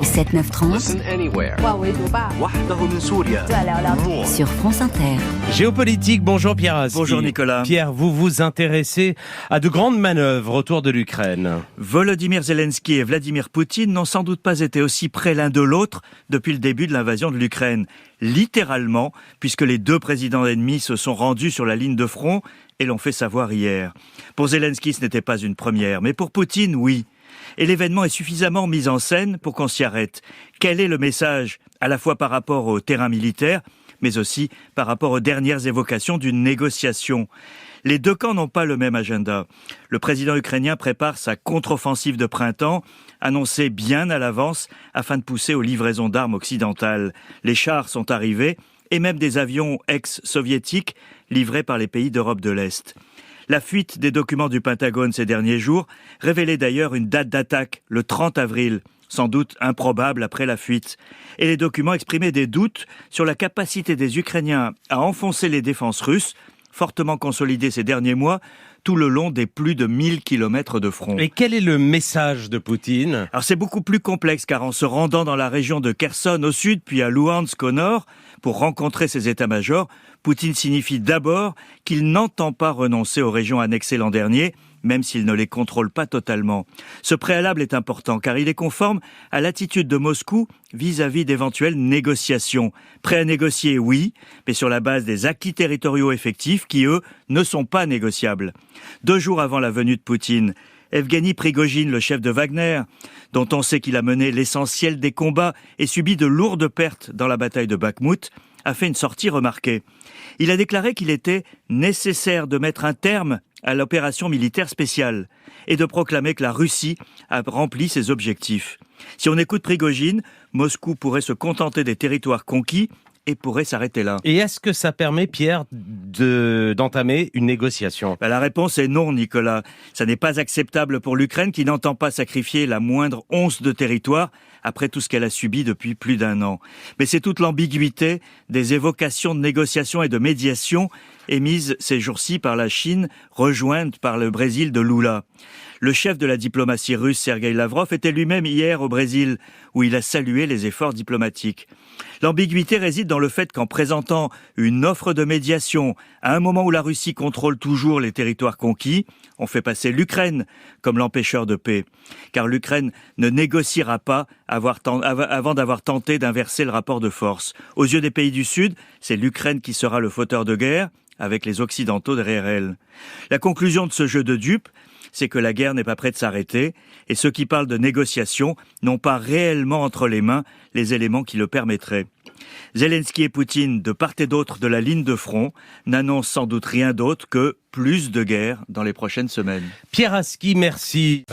7-9-30 Listen anywhere. 万维读报 وحده من سوريا. 再聊聊 More. sur France Inter. Géopolitique, bonjour Pierre Aski. Bonjour Nicolas. Pierre, vous vous intéressez à de grandes manœuvres autour de l'Ukraine. Volodymyr Zelensky et Vladimir Poutine n'ont sans doute pas été aussi près l'un de l'autre depuis le début de l'invasion de l'Ukraine. Littéralement, puisque les deux présidents ennemis se sont rendus sur la ligne de front et l'ont fait savoir hier. Pour Zelensky, ce n'était pas une première, mais pour Poutine, oui. Et l'événement est suffisamment mis en scène pour qu'on s'y arrête. Quel est le message, à la fois par rapport au terrain militaire, mais aussi par rapport aux dernières évocations d'une négociation? Les deux camps n'ont pas le même agenda. Le président ukrainien prépare sa contre-offensive de printemps, annoncée bien à l'avance afin de pousser aux livraisons d'armes occidentales. Les chars sont arrivés et même des avions ex-soviétiques livrés par les pays d'Europe de l'Est. La fuite des documents du Pentagone ces derniers jours révélait d'ailleurs une date d'attaque, le 30 avril, sans doute improbable après la fuite. Et les documents exprimaient des doutes sur la capacité des Ukrainiens à enfoncer les défenses russes, fortement consolidées ces derniers mois, tout le long des plus de 1000 kilomètres de front. Et quel est le message de Poutine ? Alors c'est beaucoup plus complexe car en se rendant dans la région de Kherson au sud puis à Louhansk au nord pour rencontrer ses états-majors, Poutine signifie d'abord qu'il n'entend pas renoncer aux régions annexées l'an dernier, même s'il ne les contrôle pas totalement. Ce préalable est important car il est conforme à l'attitude de Moscou vis-à-vis d'éventuelles négociations. Prêt à négocier, oui, mais sur la base des acquis territoriaux effectifs qui, eux, ne sont pas négociables. 2 jours avant la venue de Poutine, Evgeny Prigojine, le chef de Wagner, dont on sait qu'il a mené l'essentiel des combats et subi de lourdes pertes dans la bataille de Bakhmout, a fait une sortie remarquée. Il a déclaré qu'il était nécessaire de mettre un terme à l'opération militaire spéciale et de proclamer que la Russie a rempli ses objectifs. Si on écoute Prigojine, Moscou pourrait se contenter des territoires conquis et pourrait s'arrêter là. Et est-ce que ça permet, Pierre, d'entamer une négociation ? La réponse est non, Nicolas. Ça n'est pas acceptable pour l'Ukraine qui n'entend pas sacrifier la moindre once de territoire après tout ce qu'elle a subi depuis plus d'1 an. Mais c'est toute l'ambiguïté des évocations de négociation et de médiation émises ces jours-ci par la Chine, rejointe par le Brésil de Lula. Le chef de la diplomatie russe, Sergueï Lavrov, était lui-même hier au Brésil, où il a salué les efforts diplomatiques. L'ambiguïté réside dans le fait qu'en présentant une offre de médiation à un moment où la Russie contrôle toujours les territoires conquis, on fait passer l'Ukraine comme l'empêcheur de paix. Car l'Ukraine ne négociera pas avant d'avoir tenté d'inverser le rapport de force. Aux yeux des pays du Sud, c'est l'Ukraine qui sera le fauteur de guerre, avec les Occidentaux derrière elle. La conclusion de ce jeu de dupes, c'est que la guerre n'est pas près de s'arrêter et ceux qui parlent de négociation n'ont pas réellement entre les mains les éléments qui le permettraient. Zelensky et Poutine, de part et d'autre de la ligne de front, n'annoncent sans doute rien d'autre que plus de guerre dans les prochaines semaines. Pierre Aski, merci.